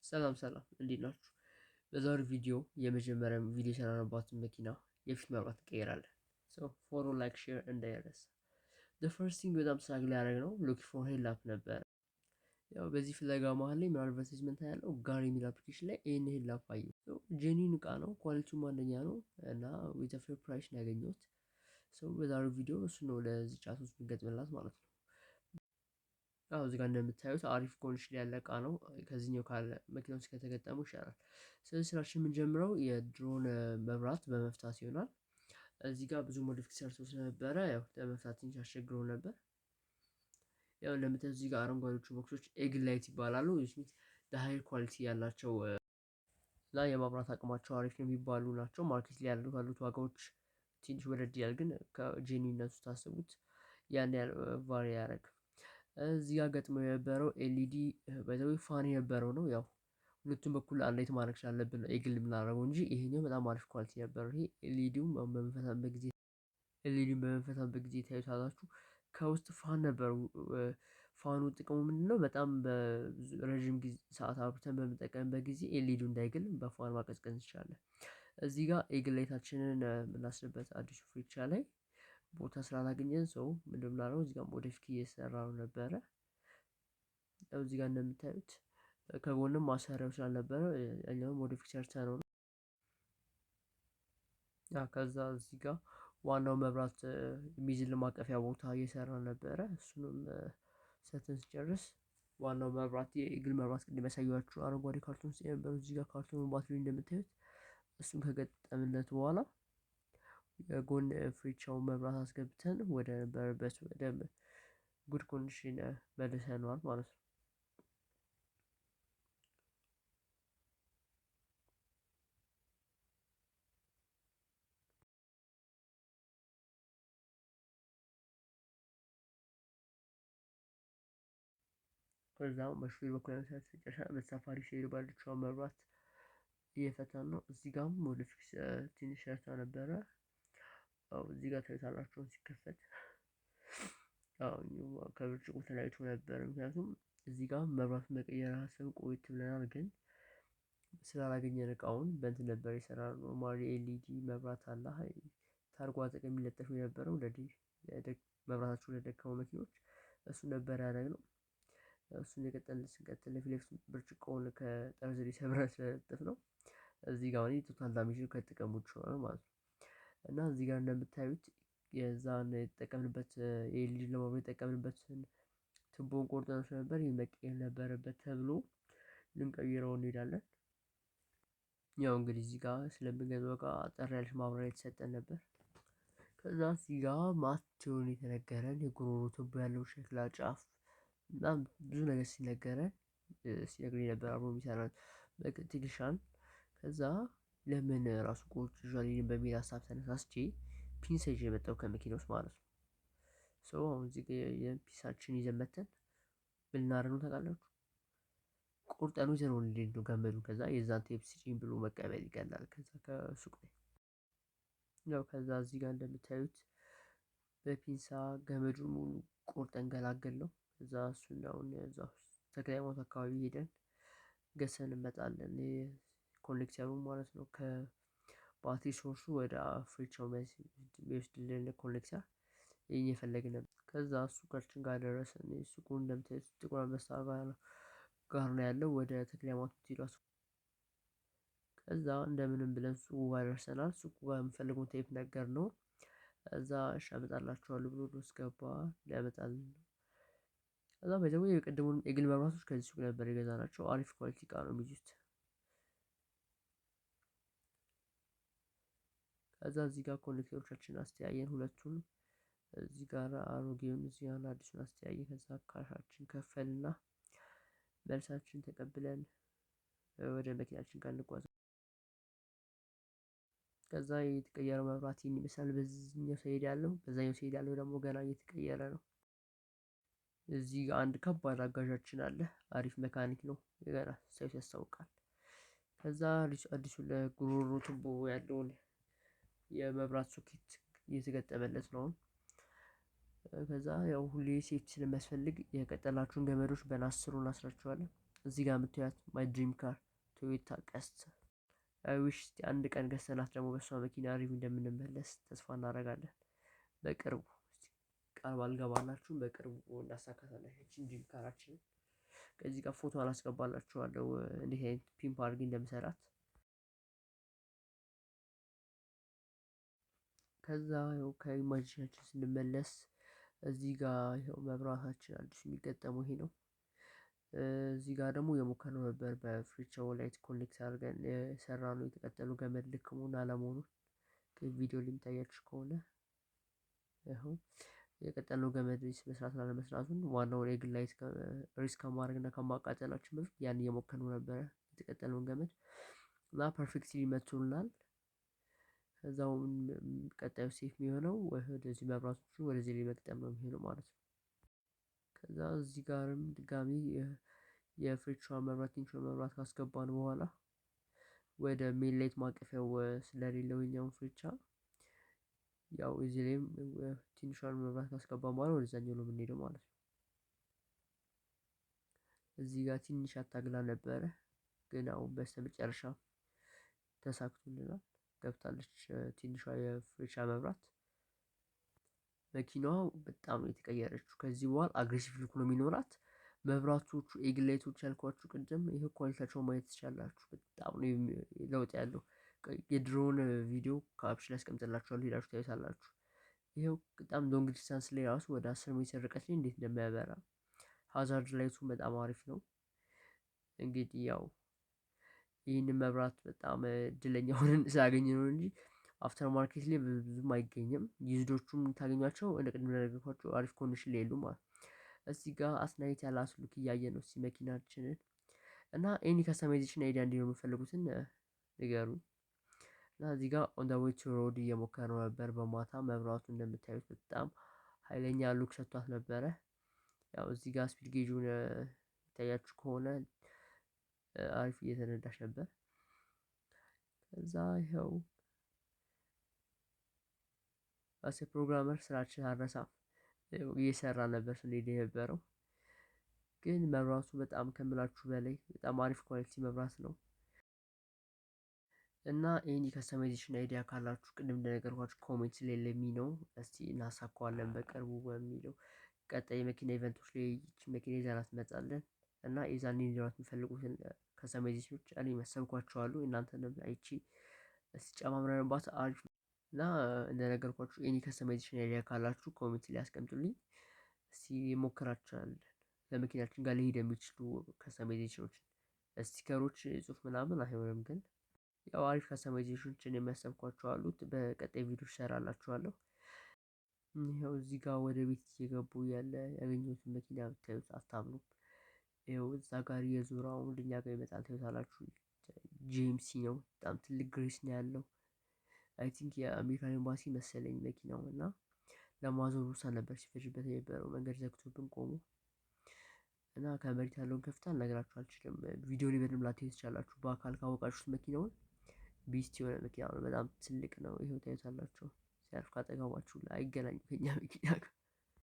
ሰላም ሰላም እንዴት ናችሁ? በዛሬው ቪዲዮ የመጀመሪያ ቪዲዮ የሰራንባትን መኪና የፊት መብራት እንቀይራለን። ፎሎ ላይክ ሼር እንዳይረሳ። ፈርስት ቲንግ በጣም ሳግ ላይ ያደረግነው ሎኪ ፎር ሄድላፕ ነበረ። ያው በዚህ ፍለጋ መሀል ላይ ምን አድቨርታይዝመንት ያለው ጋሪ የሚል አፕሊኬሽን ላይ ይህን ሄድላፕ አየሁ። ጄኒን እቃ ነው፣ ኳሊቲውም አንደኛ ነው እና ዊዝ ፌር ፕራይስ ነው ያገኘሁት። በዛሬው ቪዲዮ እሱ ነው ለዚህ ጫት ውስጥ የሚገጥምላት ማለት ነው። አዎ እዚህ ጋር እንደምታዩት አሪፍ ኮንዲሽን ያለ እቃ ነው። ከዚህኛው ካለ መኪና ውስጥ ከተገጠሙ ይሻላል። ስለዚህ ስራችን የምንጀምረው የድሮን መብራት በመፍታት ይሆናል። እዚህ ጋር ብዙ ሞዲፊክ ሰርቶ ስለነበረ ያው ለመፍታት ትንሽ አስቸግሮ ነበር። ያው እንደምታዩት እዚህ ጋር አረንጓዴዎቹ ቦክሶች ኤግል ላይት ይባላሉ። ሃይ ኳሊቲ ያላቸው እና የማብራት አቅማቸው አሪፍ ነው የሚባሉ ናቸው። ማርኬት ላይ ያሉት ዋጋዎች ትንሽ ወደድ ይላል፣ ግን ከጄኒነቱ ታስቡት ያን ያህል ቫሪ አያደርግም። እዚህ ጋር ገጥሞ የነበረው ኤልኢዲ በዛው ፋን የነበረው ነው። ያው ሁለቱም በኩል አንላይት ማድረግ ስላለብን ነው ኤግል የምናደርገው እንጂ ይሄኛው በጣም አሪፍ ኳሊቲ ነበረው። ይሄ ኤልኢዲውን በመንፈታበት ጊዜ ታዩታላችሁ። ከውስጥ ፋን ነበሩ። ፋኑ ጥቅሙ ምንድነው? በጣም በረዥም ጊዜ ሰዓት አብርተን በምንጠቀምበት ጊዜ ኤልኢዲው እንዳይግል በፋን ማቀዝቀዝ እንችላለን። እዚህ ጋር ኤግል ላይታችንን የምናስርበት አዲሱ ፍሪቻ ላይ ቦታ ስላላገኘን ምንድን ነው እዚህ ጋር ሞዲፊክ እየሰራው ነበረ። እዚህ ጋር እንደምታዩት ከጎንም ማሰሪያው ስላልነበረ ያኛውን ሞዲፊክ ሰርተነው ነው። ከዛ እዚህ ጋር ዋናው መብራት የሚይዝልን ማቀፊያ ቦታ እየሰራ ነበረ። እሱንም ሰርተን ስጨርስ ዋናው መብራት የኤግል መብራት ቅድም ያሳየኋችሁ አረንጓዴ ካርቶን ውስጥ የነበረው እዚህ ጋር ካርቶኑ ባትሪ እንደምታዩት እሱን ከገጠምለት በኋላ የጎን ፍሪቻውን መብራት አስገብተን ወደ ነበረበት ወደ ጉድ ኮንዲሽን መልሰነዋል ማለት ነው። ከዛም በሹፌር በኩል ያነሳት መጨረሻ በሳፋሪ ሼር ባለችው መብራት እየፈታን ነው። እዚህ ጋርም ሞዲፊክ ትንሽ ሰርታ ነበረ። እዚህ ጋር ታዩታላችሁ ሲከፈት ከብርጭቆ ተለያይቶ ነበር። ምክንያቱም እዚህ ጋር መብራት መቀየር ሀሳብ ቆይት ብለናል፣ ግን ስላላገኘን እቃውን በእንትን ነበር የሰራነው። ኖርማሊ ኤልኢዲ መብራት አለ ታርጓ ጥቅም የሚለጠፈው የነበረው መብራታቸው ለደከሙ መኪኖች እሱ ነበር ያደረግነው። እሱን የቀጠልን ስንቀጥል ለፊት ለፊት ብርጭቆውን ከጠርዝ ላይ ሰብረን ስለለጠፍነው እዚህ ጋር ቶታል ዳሜጅ ከጥቅም ውጭ ሆነ ማለት ነው። እና እዚህ ጋር እንደምታዩት የዛን የተጠቀምንበት የኤልኢዲ ለማብራት የተጠቀምንበትን ቱቦን ቆርጠን ስለነበር ይሄ መቀየር ነበረበት ተብሎ ልንቀይረው እንሄዳለን። ያው እንግዲህ እዚህ ጋር ስለምንገዛው እቃ አጠር ያለች ማብራሪያ የተሰጠን ነበር። ከዛ እዚህ ጋር ማቴዎን የተነገረን የጉሮሮ ቱቦ ያለው ሸክላ ጫፍ እና ብዙ ነገር ሲነገረን ሲነግረኝ ነበር አብሮ የሚሰራን ቴክኒሻን። ከዛ ለምን ራሱ ቁጭ ዣሊን በሚል ሀሳብ ተነሳስቼ ፒንሳ ይዤ የመጣው ከመኪና ውስጥ ማለት ነው። አሁን እዚህ ጋር የፒሳችን ይዘን መተን ምን ልናደርግ ነው ታውቃላችሁ? ቁርጠን ይዘነው እንዴት ነው ገመዱ። ከዛ የዛን ቴፕ ስጪኝ ብሎ መቀበል ይቀላል። ከዛ ከሱቅ ላይ ያው ከዛ እዚህ ጋር እንደምታዩት በፒንሳ ገመዱን ሙሉ ቆርጠን ገላገለው። ከዛ እሱን አሁን እዛ ተክለ ሃይማኖት አካባቢ ሄደን ገዝተን እንመጣለን። ኮኔክተሩ ማለት ነው ከባትሪ ሶርሱ ወደ ፍሪቻው የሚወስድልን ኮኔክተር ይሄን እየፈለግን ነበር። ከዛ ሱቃችን ጋር ደረስን። ሱቁ እንደምታዩት ጥቁር አንበሳ ጋር ነው ያለው። ወደ ተክለ ሃይማኖት የምትሄዱ ከዛ እንደምንም ብለን ሱቁ ጋር ደርሰናል። ሱቁ ጋር የምፈልገውን ቴፕ ነገርነው። እዛ እሺ አመጣላችኋለሁ ብሎ ድረስ ገባ ሊያመጣልን ነው። ከዛ ባይ ዘ ዌይ የቀደሙን የግል መብራቶች ከዚህ ሱቅ ነበር የገዛናቸው። አሪፍ ኳሊቲ እቃ ነው የሚይዙት። ከዛ እዚህ ጋር ኮኔክተሮቻችን አስተያየን ሁለቱን። እዚህ ጋር አሮጌውን እዚህ ጋር አዲሱን አስተያየ። ከዛ ካሻችን ከፈልና መልሳችን ተቀብለን ወደ መኪናችን ጋር እንጓዝ። ከዛ የተቀየረው መብራት ይህን ይመስላል። በዚህኛው ሳይድ ያለው በዛኛው ሳይድ ያለው ደግሞ ገና እየተቀየረ ነው። እዚህ አንድ ከባድ አጋዣችን አለ። አሪፍ መካኒክ ነው። ገና ሳይት ያስታውቃል። ከዛ አዲሱ ለጉሮሮ ቱቦ ያለውን የመብራት ሶኬት እየተገጠመለት ነው። ከዛ ያው ሁሌ ሴፍቲ ስለሚያስፈልግ የቀጠላችሁን ገመዶች በናስሩ እናስራቸዋለን። እዚህ ጋር የምታዩት ማይ ድሪም ካር ቶዮታ ቀስት ዊሽ እስቲ አንድ ቀን ገዝተናት ደግሞ በሷ መኪና ሪቪው እንደምንመለስ ተስፋ እናደርጋለን። በቅርቡ ቃል ባልገባላችሁም በቅርቡ እናሳካታለን ይቺን ድሪም ካራችንን። ከዚህ ጋር ፎቶ አላስገባላችኋለሁ እንዴት አይነት ፒምፕ አድርጌ እንደምሰራት። ከዛ ያው ከኢማጂናችን ስንመለስ እዚህ ጋር ይኸው መብራታችን አዲስ የሚገጠመው ይሄ ነው። እዚህ ጋር ደግሞ የሞከርነው ነበር በፍሪቻው ላይት ኮኔክት አድርገን የሰራነው የተቀጠሉ ገመድ ልክ መሆን አለመሆኑን ቪዲዮ ላይ የሚታያችሁ ከሆነ ይኸው የቀጠልነው ገመድ መስራት ላለመስራቱን ዋናውን የግል ላይት ሪስክ ከማድረግ እና ከማቃጠላችን በፊት ያን እየሞከርነው ነበረ የተቀጠለውን ገመድ እና ፐርፌክትሊ መቶልናል። ከዛውም ቀጣዩ ሴፍ የሚሆነው ወደዚህ መብራቶቹ ወደዚህ ላይ መግጠም ነው የሚሆነው ማለት ነው። ከዛ እዚህ ጋርም ድጋሚ የፍሪቻውን መብራት ትንሿን መብራት ካስገባን በኋላ ወደ ሜን ላይት ማቀፊያው ስለሌለው የኛውን ፍሪቻ ያው እዚህ ላይም ትንሿን መብራት ካስገባን በኋላ ወደዛኛው ነው የምንሄደው ማለት ነው። እዚህ ጋር ትንሽ አታግላ ነበረ ግን አሁን በስተመጨረሻ ተሳክቶልናል። ገብታለች ትንሿ የፍሪቻ መብራት። መኪናዋ በጣም ነው የተቀየረችው። ከዚህ በኋላ አግሬሲቭ ሉክ ነው የሚኖራት። መብራቶቹ ኤግ ላይቶች ያልኳችሁ ቅድም ይሄ ኳሊቲያቸውን ማየት ትችላላችሁ። በጣም ነው ለውጥ ያለው። የድሮውን ቪዲዮ ካፕሽን ላይ አስቀምጥላችኋለሁ ሄዳችሁ ታዩታላችሁ። ይሄው በጣም ሎንግ ዲስታንስ ላይ ራሱ ወደ 10 ሜትር ርቀት ላይ እንዴት እንደሚያበራ። ሃዛርድ ላይቱ በጣም አሪፍ ነው። እንግዲህ ያው ይህንን መብራት በጣም እድለኛ ሆነን ስላገኘ ነው እንጂ አፍተር ማርኬት ላይ ብዙም አይገኝም። ዩዝዶቹም ታገኟቸው እንደ ቅድም እንደነገርኳችሁ አሪፍ ኮንዲሽን ላይ የሉም ማለት ነው። እዚህ ጋር አስናይት ያለ አስሉክ እያየ ነው እስኪ መኪናችንን እና ኤኒ ከስተማይዜሽን አይዲያ እንዲህ ነው የምፈልጉትን ንገሩኝ። እና እዚህ ጋር ኦን ዘ ዌይ ቱ ሮድ እየሞከርነው ነበር በማታ መብራቱ እንደምታዩት በጣም ኃይለኛ ሉክ ሰጥቷት ነበረ። ያው እዚህ ጋር ስፒድ ጌጁን ይታያችሁ ከሆነ አሪፍ እየተነዳሽ ነበር። ከዛ ይኸው አሴ ፕሮግራመር ስራችን አልረሳም እየሰራ ነበር ስንሄድ የነበረው። ግን መብራቱ በጣም ከምላችሁ በላይ በጣም አሪፍ ኳሊቲ መብራት ነው። እና ኤኒ ከስተማይዜሽን አይዲያ ካላችሁ ቅድም እንደነገርኳችሁ ኮሜንት ላይ ለሚ ነው እስቲ እናሳካዋለን በቅርቡ በሚለው ቀጣይ የመኪና ኢቨንቶች ላይ ይቺ መኪና ይዘናት እንመጣለን። እና የዛኔ እንዲኖራት የሚፈልጉትን ከስተማይዜሽኖች እኔ መሰብኳቸዋለሁ እናንተንም አይቺ እስቲ ጨማምረንባት አሪፍ እና እንደነገርኳችሁ ኤኒ ከስተማይዜሽን አይዲያ ካላችሁ ኮሜንት ላይ አስቀምጡልኝ። እስቲ ሞክራችኋለን ለመኪናችን ጋር ሊሄድ የሚችሉ ከስተማይዜሽኖችን ስቲከሮች ጽሁፍ ምናምን አይሆንም ግን ያው አሪፍ ከስተማይዜሽኖችን የሚያሰብኳቸው አሉት በቀጣይ ቪዲዮ እሰራላችኋለሁ። ይኸው እዚህ ጋር ወደ ቤት እየገቡ ያለ ያገኘሁትን መኪና ብታዩት አታምኑም። ይኸው እዛ ጋር የዞራውን ልኛ ጋር ይመጣል ታዩታላችሁ። ጂኤምሲ ነው በጣም ትልቅ ግሬስ ነው ያለው። አይ ቲንክ የአሜሪካን ኤምባሲ መሰለኝ መኪናው እና ለማዞር ውሳ ነበር ሲፈጅበት የነበረው መንገድ ዘግቶብን ቆሞ እና ከመሬት ያለውን ከፍታ ልነግራችሁ አልችልም። ቪዲዮ ላይ በደንብ ላታዩት ትችላላችሁ። በአካል ካወቃችሁት መኪናውን ቢስት የሆነ መኪና ነው። በጣም ትልቅ ነው። ይኸው ታዩታላችሁ ሲያልፍ ካጠገባችሁ ላይ አይገናኝም ከኛ መኪና ጋር